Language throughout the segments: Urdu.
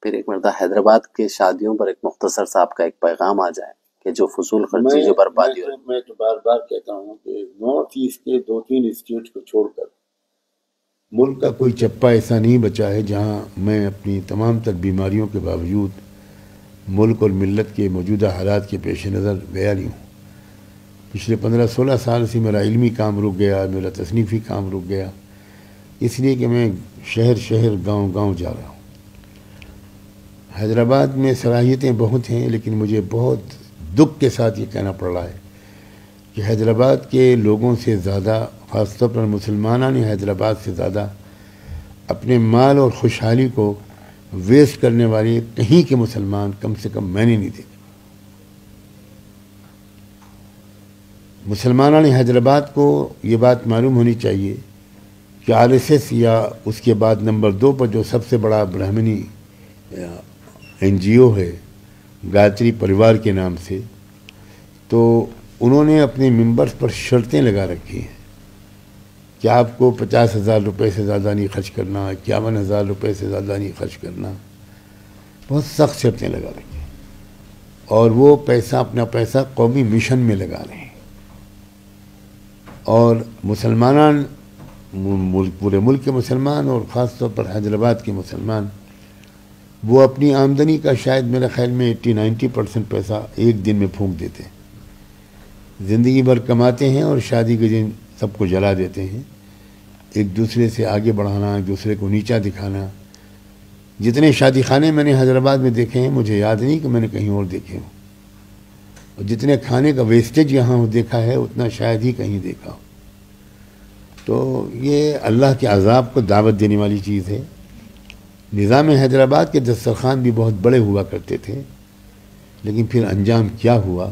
پھر ایک مرتبہ حیدرآباد کے شادیوں پر ایک مختصر سا آپ کا ایک پیغام آ جائے کہ جو فضول خرچی جو بربادی ہو. میں تو بار بار کہتا ہوں کہ نارتھ ایسٹ کے 2-3 اسٹیٹ کو چھوڑ کر ملک کا کوئی چپا ایسا نہیں بچا ہے جہاں میں اپنی تمام تر بیماریوں کے باوجود ملک اور ملت کے موجودہ حالات کے پیش نظر گیا نہیں ہوں. پچھلے 15-16 سال سے میرا علمی کام رک گیا، میرا تصنیفی کام رک گیا، اس لیے کہ میں شہر شہر گاؤں گاؤں جا رہا ہوں. حیدرآباد میں صلاحیتیں بہت ہیں، لیکن مجھے بہت دکھ کے ساتھ یہ کہنا پڑ رہا ہے کہ حیدرآباد کے لوگوں سے زیادہ، خاص طور پر مسلمانوں نے حیدرآباد سے زیادہ اپنے مال اور خوشحالی کو ویسٹ کرنے والے کہیں کے مسلمان کم سے کم میں نے نہیں دیکھے. مسلمانوں نے حیدرآباد کو یہ بات معلوم ہونی چاہیے کہ RSS یا اس کے بعد نمبر 2 پر جو سب سے بڑا برہمنی NGO ہے گایتری پریوار کے نام سے، تو انہوں نے اپنے ممبرز پر شرطیں لگا رکھی ہیں کہ آپ کو 50,000 روپے سے زیادہ نہیں خرچ کرنا، 51,000 روپے سے زیادہ نہیں خرچ کرنا. بہت سخت شرطیں لگا رکھی ہیں، اور وہ پیسہ، اپنا پیسہ قومی مشن میں لگا رہے ہیں. اور مسلمان، پورے ملک کے مسلمان اور خاص طور پر حیدرآباد کے مسلمان، وہ اپنی آمدنی کا شاید میرے خیال میں 80-90% پیسہ ایک دن میں پھونک دیتے ہیں. زندگی بھر کماتے ہیں اور شادی کے دن سب کو جلا دیتے ہیں. ایک دوسرے سے آگے بڑھانا، ایک دوسرے کو نیچا دکھانا. جتنے شادی خانے میں نے حیدرآباد میں دیکھے ہیں، مجھے یاد نہیں کہ میں نے کہیں اور دیکھے ہوں. اور جتنے کھانے کا ویسٹیج یہاں دیکھا ہے، اتنا شاید ہی کہیں دیکھا ہو. تو یہ اللہ کے عذاب کو دعوت دینے والی چیز ہے. نظام حیدرآباد کے دسترخوان بھی بہت بڑے ہوا کرتے تھے، لیکن پھر انجام کیا ہوا؟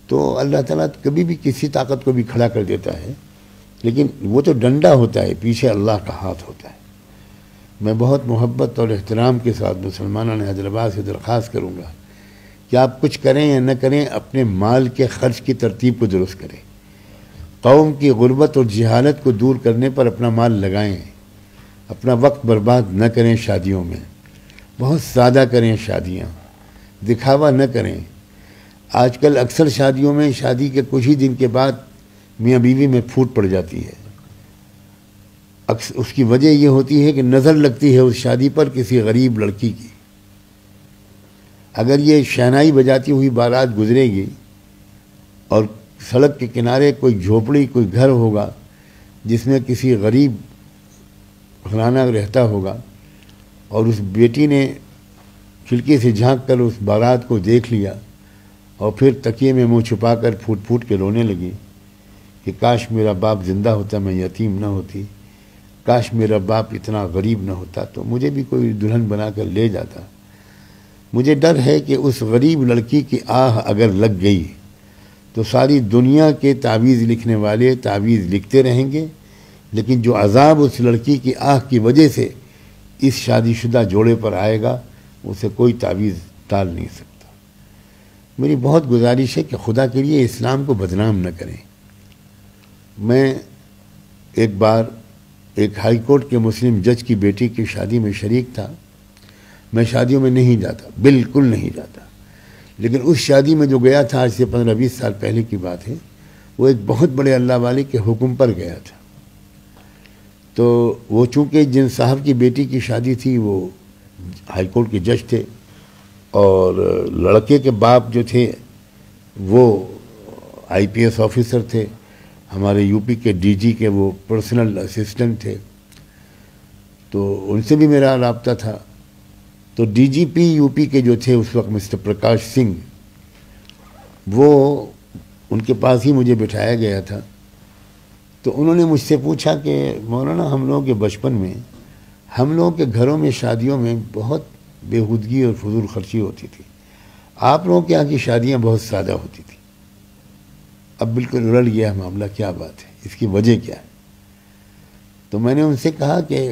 تو اللہ تعالیٰ کبھی بھی کسی طاقت کو بھی کھڑا کر دیتا ہے، لیکن وہ تو ڈنڈا ہوتا ہے، پیچھے اللہ کا ہاتھ ہوتا ہے. میں بہت محبت اور احترام کے ساتھ مسلمانوں نے حیدرآباد سے درخواست کروں گا کہ آپ کچھ کریں یا نہ کریں، اپنے مال کے خرچ کی ترتیب کو درست کریں. قوم کی غربت اور جہالت کو دور کرنے پر اپنا مال لگائیں. اپنا وقت برباد نہ کریں شادیوں میں. بہت سادہ کریں شادیاں، دکھاوا نہ کریں. آج کل اکثر شادیوں میں شادی کے کچھ ہی دن کے بعد میاں بیوی میں پھوٹ پڑ جاتی ہے. اس کی وجہ یہ ہوتی ہے کہ نظر لگتی ہے اس شادی پر کسی غریب لڑکی کی. اگر یہ شہنائی بجاتی ہوئی بارات گزرے گی اور سڑک کے کنارے کوئی جھوپڑی، کوئی گھر ہوگا جس میں کسی غریب گھرانہ رہتا ہوگا، اور اس بیٹی نے کھڑکی سے جھانک کر اس بارات کو دیکھ لیا اور پھر تکیے میں منہ چھپا کر پھوٹ پھوٹ کے رونے لگی کہ کاش میرا باپ زندہ ہوتا، میں یتیم نہ ہوتی، کاش میرا باپ اتنا غریب نہ ہوتا، تو مجھے بھی کوئی دلہن بنا کر لے جاتا. مجھے ڈر ہے کہ اس غریب لڑکی کی آہ اگر لگ گئی تو ساری دنیا کے تعویذ لکھنے والے تعویذ لکھتے رہیں گے، لیکن جو عذاب اس لڑکی کی آہ کی وجہ سے اس شادی شدہ جوڑے پر آئے گا، اسے کوئی تعویذ ٹال نہیں سکتا. میری بہت گزارش ہے کہ خدا کے لیے اسلام کو بدنام نہ کریں. میں ایک بار ایک ہائی کورٹ کے مسلم جج کی بیٹی کی شادی میں شریک تھا. میں شادیوں میں نہیں جاتا، بالکل نہیں جاتا، لیکن اس شادی میں جو گیا تھا، آج سے 15-20 سال پہلے کی بات ہے، وہ ایک بہت بڑے اللہ والے کے حکم پر گیا تھا. تو وہ چونکہ جن صاحب کی بیٹی کی شادی تھی وہ ہائی کورٹ کے جج تھے، اور لڑکے کے باپ جو تھے وہ IPS آفیسر تھے، ہمارے UP کے DG کے وہ پرسنل اسسٹنٹ تھے. تو ان سے بھی میرا رابطہ تھا. تو DGP UP کے جو تھے اس وقت مسٹر پرکاش سنگھ، وہ ان کے پاس ہی مجھے بٹھایا گیا تھا. تو انہوں نے مجھ سے پوچھا کہ مولانا، ہم لوگوں کے بچپن میں ہم لوگوں کے گھروں میں شادیوں میں بہت بےہودگی اور فضول خرچی ہوتی تھی، آپ لوگوں کے یہاں کی شادیاں بہت سادہ ہوتی تھیں. اب بالکل الٹ گیا معاملہ، کیا بات ہے، اس کی وجہ کیا ہے؟ تو میں نے ان سے کہا کہ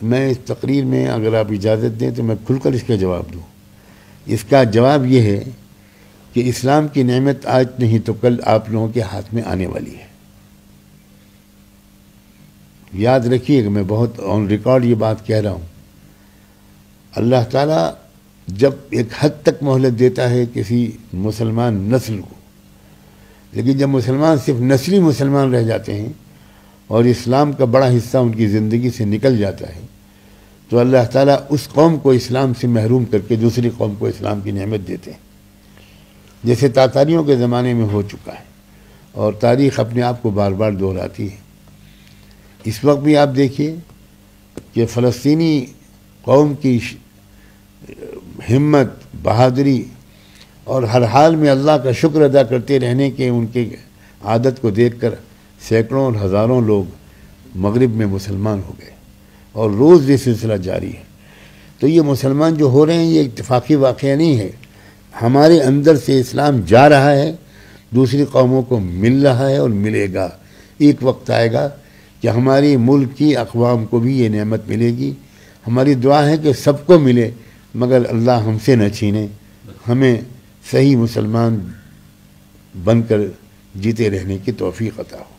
میں اس تقریر میں اگر آپ اجازت دیں تو میں کھل کر اس کا جواب دوں. اس کا جواب یہ ہے کہ اسلام کی نعمت آج نہیں تو کل آپ لوگوں کے ہاتھ میں آنے والی ہے. یاد رکھیے کہ میں بہت آن ریکارڈ یہ بات کہہ رہا ہوں. اللہ تعالیٰ جب ایک حد تک مہلت دیتا ہے کسی مسلمان نسل کو، لیکن جب مسلمان صرف نسلی مسلمان رہ جاتے ہیں اور اسلام کا بڑا حصہ ان کی زندگی سے نکل جاتا ہے، تو اللہ تعالیٰ اس قوم کو اسلام سے محروم کر کے دوسری قوم کو اسلام کی نعمت دیتے ہیں، جیسے تاتاریوں کے زمانے میں ہو چکا ہے، اور تاریخ اپنے آپ کو بار بار دہراتی ہے۔ اس وقت بھی آپ دیکھیے کہ فلسطینی قوم کی ہمت، بہادری اور ہر حال میں اللہ کا شکر ادا کرتے رہنے کے ان کے عادت کو دیکھ کر سینکڑوں اور ہزاروں لوگ مغرب میں مسلمان ہو گئے، اور روز یہ سلسلہ جاری ہے۔ تو یہ مسلمان جو ہو رہے ہیں یہ اتفاقی واقعہ نہیں ہے، ہمارے اندر سے اسلام جا رہا ہے، دوسری قوموں کو مل رہا ہے اور ملے گا۔ ایک وقت آئے گا کہ ہماری ملک کی اقوام کو بھی یہ نعمت ملے گی۔ ہماری دعا ہے کہ سب کو ملے، مگر اللہ ہم سے نہ چھینے، ہمیں صحیح مسلمان بن کر جیتے رہنے کی توفیق عطا ہو۔